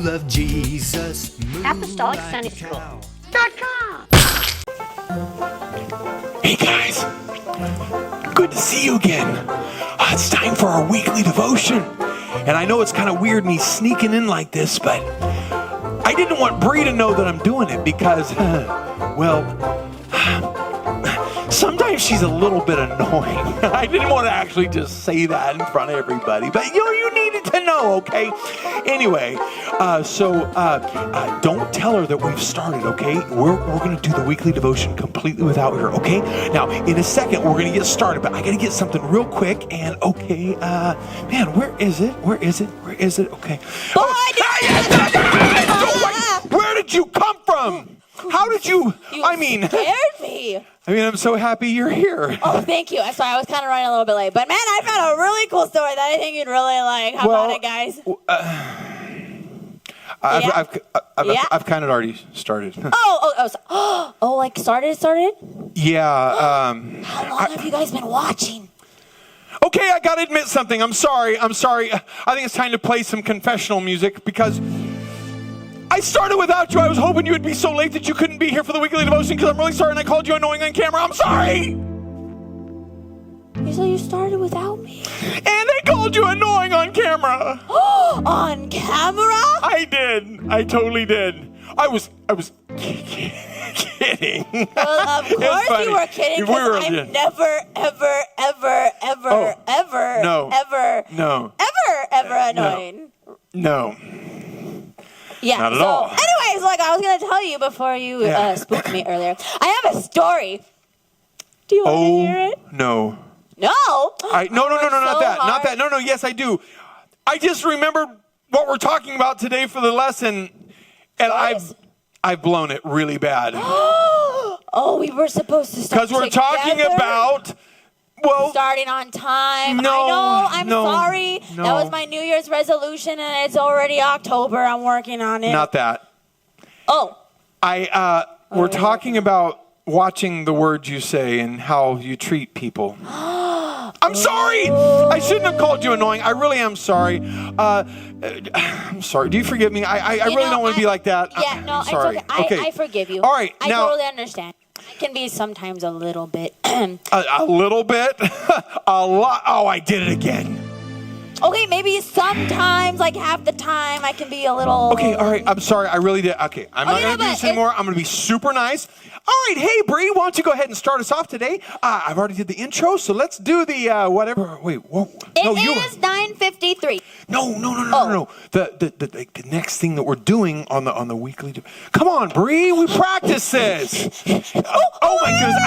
of Jesus. Apostolic Sunday School. Hey guys, good to see you again. It's time for our weekly devotion. And I know it's kind of weird me sneaking in like this, but I didn't want Bree to know that I'm doing it because, sometimes she's a little bit annoying. I didn't want to actually just say that in front of everybody, but you needed to know, okay? Anyway, don't tell her that we've started, okay? We're going to do the weekly devotion completely without her, okay? Now, in a second, we're going to get started, but I got to get something real quick, and okay, man, where is it? Okay. Where did you come from? How did you scared me. I'm so happy you're here. Oh, thank you. I'm sorry, I was kind of running a little bit late. But man, I've got a really cool story that I think you'd really like. How about it, guys? I've kind of already started. Like started? Yeah. How long have you guys been watching? Okay, I got to admit something. I'm sorry. I think it's time to play some confessional music because I started without you. I was hoping you would be so late that you couldn't be here for the weekly devotion because I'm really sorry and I called you annoying on camera. I'm sorry. So you started without me? And I called you annoying on camera. On camera? I did. I totally did. I was kidding. Well, of course you were kidding because I'm never, ever annoying. No. Yeah. Not at all. Anyways, like I was going to tell you before you spooked me earlier, I have a story. Do you want to hear it? No. No? Not that. No, yes, I do. I just remembered what we're talking about today for the lesson, and I've blown it really bad. Oh, we were supposed to start because we're talking about... starting on time. No, I know. I'm sorry. No. That was my New Year's resolution, and it's already October. I'm working on it. Not that. Oh. We're talking about watching the words you say and how you treat people. I'm sorry. I shouldn't have called you annoying. I really am sorry. I'm sorry. Do you forgive me? I really don't want to be like that. Yeah, no, I'm sorry. It's okay. I forgive you. All right. I totally understand. I can be sometimes a little bit. A little bit? A lot? Oh, I did it again. Okay, maybe sometimes, like half the time, I can be a little... Okay, all right. I'm sorry. I really did. Okay, I'm not going to do this anymore. I'm going to be super nice. All right. Hey, Bree, why don't you go ahead and start us off today? I've already did the intro, so let's do the whatever. Wait, whoa. It is 9:53. No. The next thing that we're doing on the weekly... Come on, Bree. We practice this. Oh, my goodness.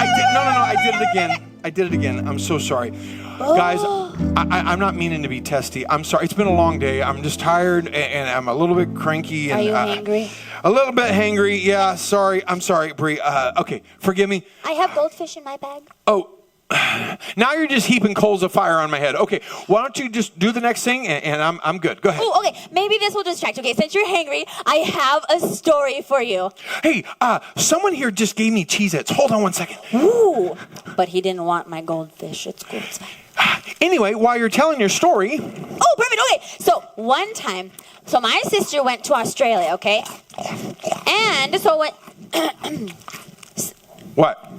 I did it again. I'm so sorry. Guys, I'm not meaning to be testy. I'm sorry. It's been a long day. I'm just tired, and I'm a little bit cranky. And, are you hangry? A little bit hangry. Yeah, sorry. I'm sorry, Bree. Okay, forgive me. I have goldfish in my bag. Oh, now you're just heaping coals of fire on my head. Okay, why don't you just do the next thing, and I'm good. Go ahead. Oh, okay. Maybe this will distract. Okay, since you're hangry, I have a story for you. Hey, someone here just gave me Cheez-Its. Hold on one second. Ooh, but he didn't want my goldfish. It's cool. It's fine. Anyway, while you're telling your story... Oh, perfect. Okay, so one time, my sister went to Australia, okay? And so when... What?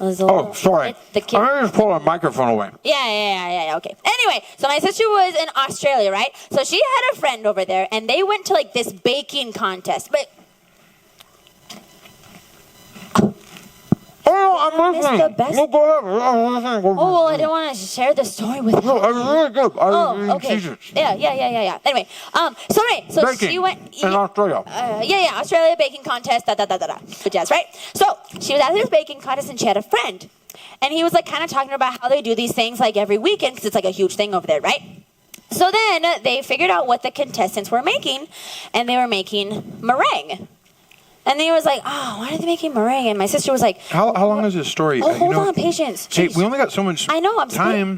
Oh, sorry. I'm going to just pull the microphone away. Yeah, okay. Anyway, so my sister was in Australia, right? So she had a friend over there, and they went to, like, this baking contest. But... Oh, I'm listening. That's the best. No, go ahead. I'm listening. Oh, well, I didn't want to share the story with you. No, it's really good. Okay. Yeah. Anyway, so baking she went... in Australia. Australia baking contest, Good jazz, right? So she was at this baking contest, and she had a friend. And he was, like, kind of talking about how they do these things, like, every weekend, because it's, like, a huge thing over there, right? So then they figured out what the contestants were making, and they were making meringue. And then he was like, why are they making meringue? And my sister was like... How long is this story? Oh, hold on, patience. Hey, we only got so much time. I know,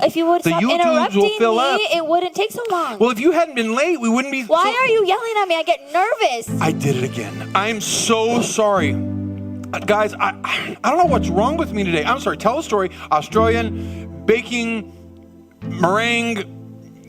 if you would stop interrupting me, it wouldn't take so long. Well, if you hadn't been late, we wouldn't be... Why are you yelling at me? I get nervous. I did it again. I'm so sorry. Guys, I don't know what's wrong with me today. I'm sorry. Tell the story. Australian, baking, meringue...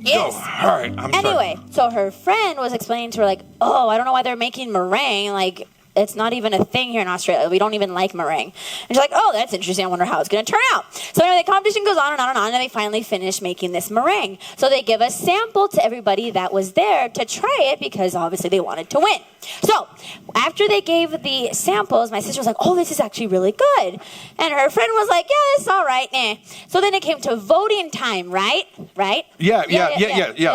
Yes. Go. All right, I'm sorry. Anyway, so her friend was explaining to her, like, oh, I don't know why they're making meringue. Like, it's not even a thing here in Australia. We don't even like meringue. And she's like, oh, that's interesting. I wonder how it's going to turn out. So anyway, the competition goes on and on and on, and then they finally finish making this meringue. So they give a sample to everybody that was there to try it because obviously they wanted to win. So after they gave the samples, my sister was like, oh, this is actually really good. And her friend was like, yeah, it's all right. Nah. So then it came to voting time, right? Right? Yeah.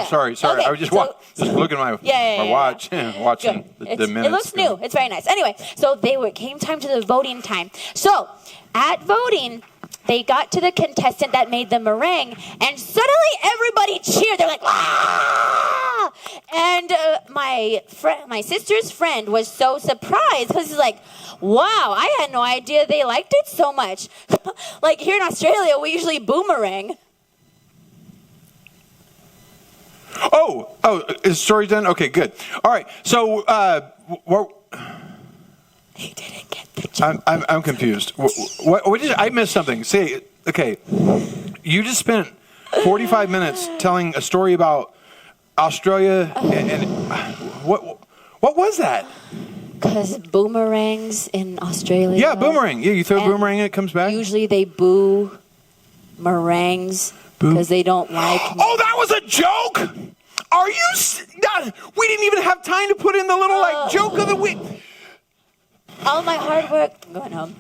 Sorry. Okay, I was just so- looking at my watch, watching the minutes. It looks new. It's very nice. Anyway, so came time to the voting time. So at voting, they got to the contestant that made the meringue, and suddenly everybody cheered. They're like, "Ah!" And my sister's friend was so surprised because he's like, "Wow, I had no idea they liked it so much." Like here in Australia, we usually boomerang. Oh, is the story done? Okay, good. All right, so He didn't get the joke. I'm confused. What did I missed something? Say, okay, you just spent 45 minutes telling a story about Australia, and what was that? Because boomerangs in Australia. Yeah, boomerang. Yeah, you throw a boomerang and it comes back. Usually they boo meringues because they don't like. Oh, that was a joke. Are you? We didn't even have time to put in the little joke of the week. All my hard work. I'm going home.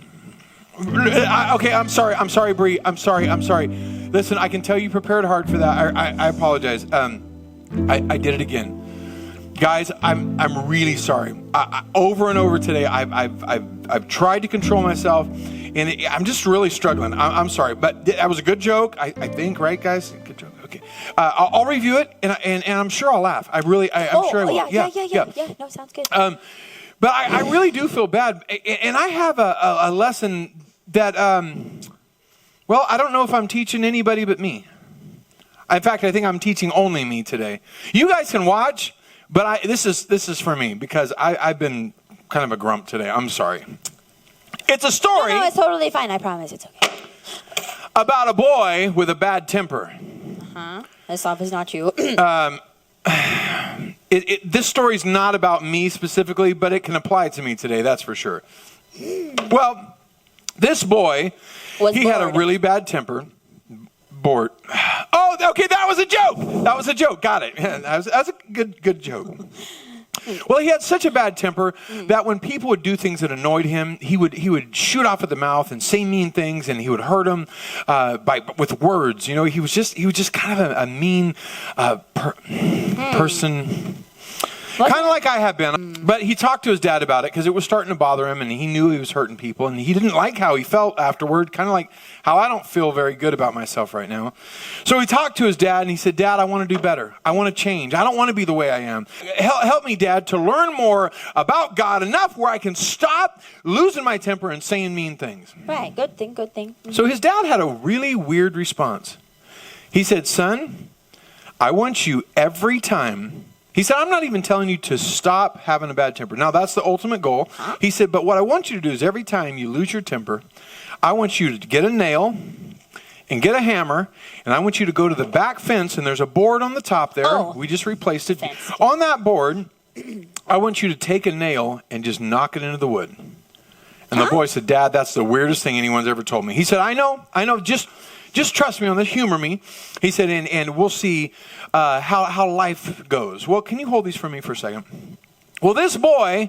Okay, I'm sorry, Bree. I'm sorry. Listen, I can tell you prepared hard for that. I apologize. I did it again, guys. I'm really sorry. Over and over today, I've tried to control myself, and I'm just really struggling. I'm sorry, but that was a good joke. I think, right, guys? Good joke. Okay, I'll review it, and I'm sure I'll laugh. I'm sure I will. Yeah. No, sounds good. But I really do feel bad. And I have a lesson that, well, I don't know if I'm teaching anybody but me. In fact, I think I'm teaching only me today. You guys can watch, but this is for me because I've been kind of a grump today. I'm sorry. It's a story. No, it's totally fine. I promise it's okay. About a boy with a bad temper. This off is not you. This story's not about me specifically, but it can apply to me today, that's for sure. Well, this boy, he had a really bad temper. Bored. Oh, okay, that was a joke. Got it. That was a good joke. Well, he had such a bad temper that when people would do things that annoyed him, he would shoot off at the mouth and say mean things, and he would hurt them with words. You know, he was just kind of a mean person. Kind of like I have been. But he talked to his dad about it because it was starting to bother him, and he knew he was hurting people, and he didn't like how he felt afterward, kind of like how I don't feel very good about myself right now. So he talked to his dad, and he said, Dad, I want to do better. I want to change. I don't want to be the way I am. Help me, Dad, to learn more about God, enough where I can stop losing my temper and saying mean things. Right, good thing. Mm-hmm. So his dad had a really weird response. He said, Son, I want you every time... He said, I'm not even telling you to stop having a bad temper. Now, that's the ultimate goal. He said, but what I want you to do is every time you lose your temper, I want you to get a nail and get a hammer, and I want you to go to the back fence, and there's a board on the top there. Oh. We just replaced it. Fence. On that board, I want you to take a nail and just knock it into the wood. And the boy said, Dad, that's the weirdest thing anyone's ever told me. He said, I know, just trust me on this, humor me. He said, and we'll see how life goes. Well, can you hold these for me for a second? Well, this boy,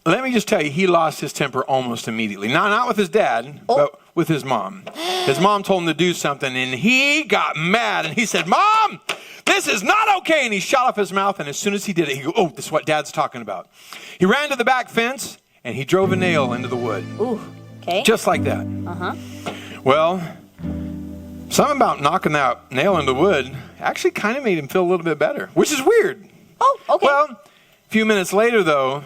let me just tell you, he lost his temper almost immediately. Not with his dad, but with his mom. His mom told him to do something, and he got mad, and he said, Mom, this is not okay. And he shot off his mouth, and as soon as he did it, he go, oh, this is what Dad's talking about. He ran to the back fence, and he drove a nail into the wood. Ooh, okay. Just like that. Well... something about knocking that nail into wood actually kind of made him feel a little bit better, which is weird. Oh, okay. Well, a few minutes later, though,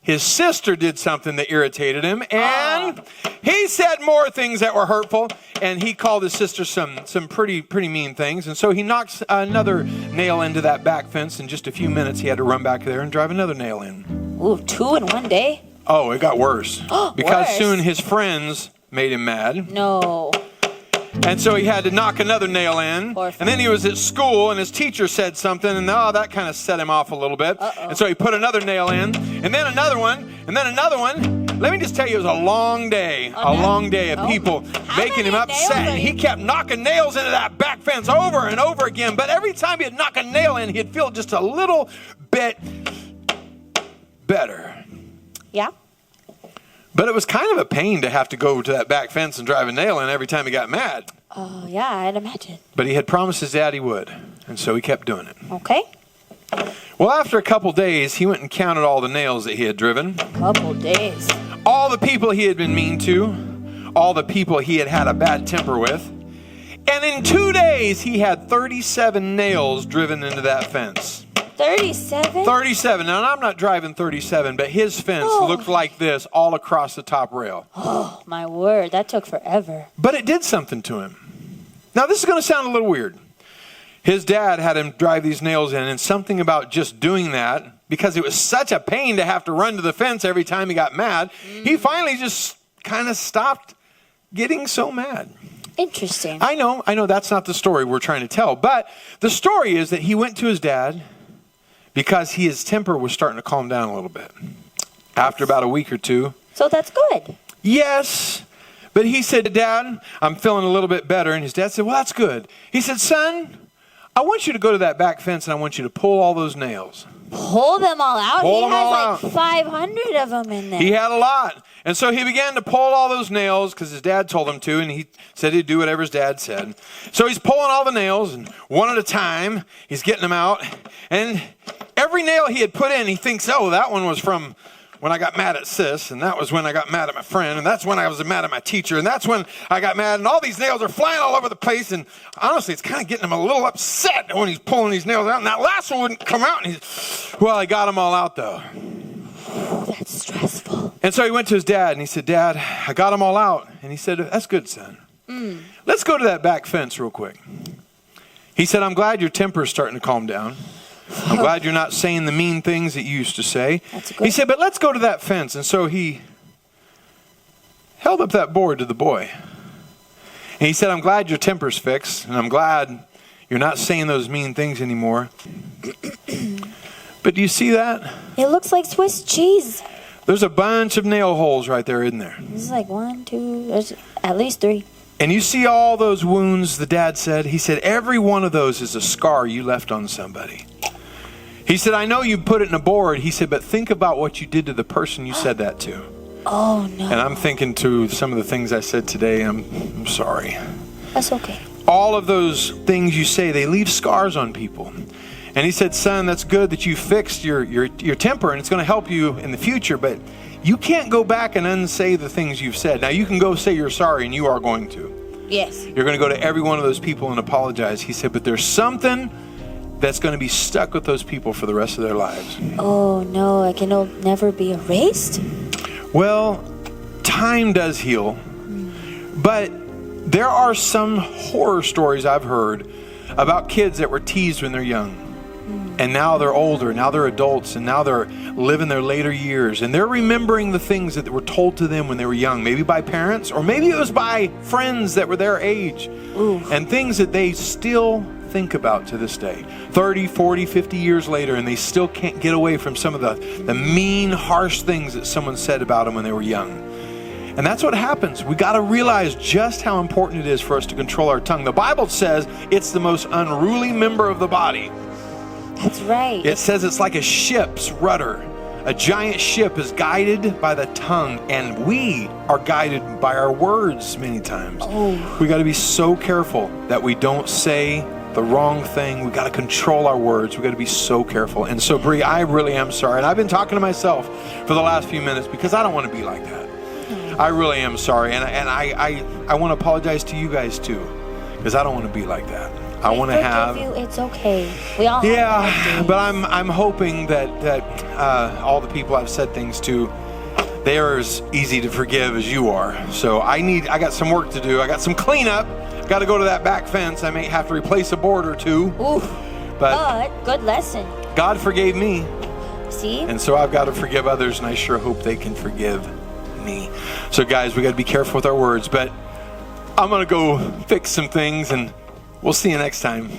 his sister did something that irritated him, and he said more things that were hurtful, and he called his sister some pretty mean things, and so he knocks another nail into that back fence. In just a few minutes, he had to run back there and drive another nail in. Ooh, 2 in one day? Oh, it got worse. Because Worse? soon his friends made him mad. No. And so he had to knock another nail in. And then he was at school and his teacher said something and that kind of set him off a little bit. And so he put another nail in and then another one and then another one. Let me just tell you, it was a long day. A long day of people making him upset. And he kept knocking nails into that back fence over and over again. But every time he'd knock a nail in, he'd feel just a little bit better. Yeah. But it was kind of a pain to have to go to that back fence and drive a nail in every time he got mad. Oh, yeah, I'd imagine. But he had promised his dad he would, and so he kept doing it. Okay. Well, after a couple days, he went and counted all the nails that he had driven. Couple days. All the people he had been mean to, all the people he had had a bad temper with. And in 2 days, he had 37 nails driven into that fence. 37? 37. Now, I'm not driving 37, but his fence looked like this all across the top rail. Oh, my word. That took forever. But it did something to him. Now, this is going to sound a little weird. His dad had him drive these nails in, and something about just doing that, because it was such a pain to have to run to the fence every time he got mad, he finally just kind of stopped getting so mad. Interesting. I know that's not the story we're trying to tell, but the story is that he went to his dad because his temper was starting to calm down a little bit after about a week or two. So that's good. Yes. But he said, Dad, I'm feeling a little bit better. And his dad said, well, that's good. He said, son, I want you to go to that back fence and I want you to pull all those nails. Pull them all out? Pull he them has all like out. 500 of them in there. He had a lot. And so he began to pull all those nails because his dad told him to, and he said he'd do whatever his dad said. So he's pulling all the nails, and one at a time, he's getting them out. And every nail he had put in, he thinks, oh, that one was from when I got mad at sis, and that was when I got mad at my friend, and that's when I was mad at my teacher, and that's when I got mad, and all these nails are flying all over the place, and honestly, it's kind of getting him a little upset when he's pulling these nails out, and that last one wouldn't come out, and well, he got them all out, though. That's stressful. And so he went to his dad, and he said, Dad, I got them all out, and he said, that's good, son. Let's go to that back fence real quick. He said, I'm glad your temper's starting to calm down. I'm glad you're not saying the mean things that you used to say. He said, but let's go to that fence. And so he held up that board to the boy. And he said, I'm glad your temper's fixed. And I'm glad you're not saying those mean things anymore. But do you see that? It looks like Swiss cheese. There's a bunch of nail holes right there, isn't there? This is like 1, 2, there's at least 3. And you see all those wounds, the dad said. He said, every one of those is a scar you left on somebody. He said, I know you put it in a board. He said, but think about what you did to the person you said that to. Oh, no. And I'm thinking to some of the things I said today, I'm sorry. That's okay. All of those things you say, they leave scars on people. And he said, son, that's good that you fixed your temper, and it's going to help you in the future, but you can't go back and unsay the things you've said. Now, you can go say you're sorry, and you are going to. Yes. You're going to go to every one of those people and apologize. He said, but there's something that's going to be stuck with those people for the rest of their lives. Oh, no, like it'll never be erased? Well, time does heal, but there are some horror stories I've heard about kids that were teased when they're young. And now they're older, now they're adults, and now they're living their later years. And they're remembering the things that were told to them when they were young, maybe by parents, or maybe it was by friends that were their age. Oof. And things that they still think about to this day, 30, 40, 50 years later, and they still can't get away from some of the mean, harsh things that someone said about them when they were young. And that's what happens. We got to realize just how important it is for us to control our tongue. The Bible says it's the most unruly member of the body. That's right. It says it's like a ship's rudder. A giant ship is guided by the tongue, and we are guided by our words many times. Oh. We got to be so careful that we don't say the wrong thing. We got to control our words. We got to be so careful. And so, Bree, I really am sorry. And I've been talking to myself for the last few minutes because I don't want to be like that. I really am sorry. And I want to apologize to you guys too, because I don't want to be like that. I want to have you. It's okay. We all have but I'm hoping that all the people I've said things to, they are as easy to forgive as you are. So I got some work to do. I got some cleanup. Got to go to that back fence. I may have to replace a board or two. Oof. But good lesson. God forgave me. See? And so I've got to forgive others, and I sure hope they can forgive me. So guys, we got to be careful with our words, but I'm going to go fix some things, and we'll see you next time.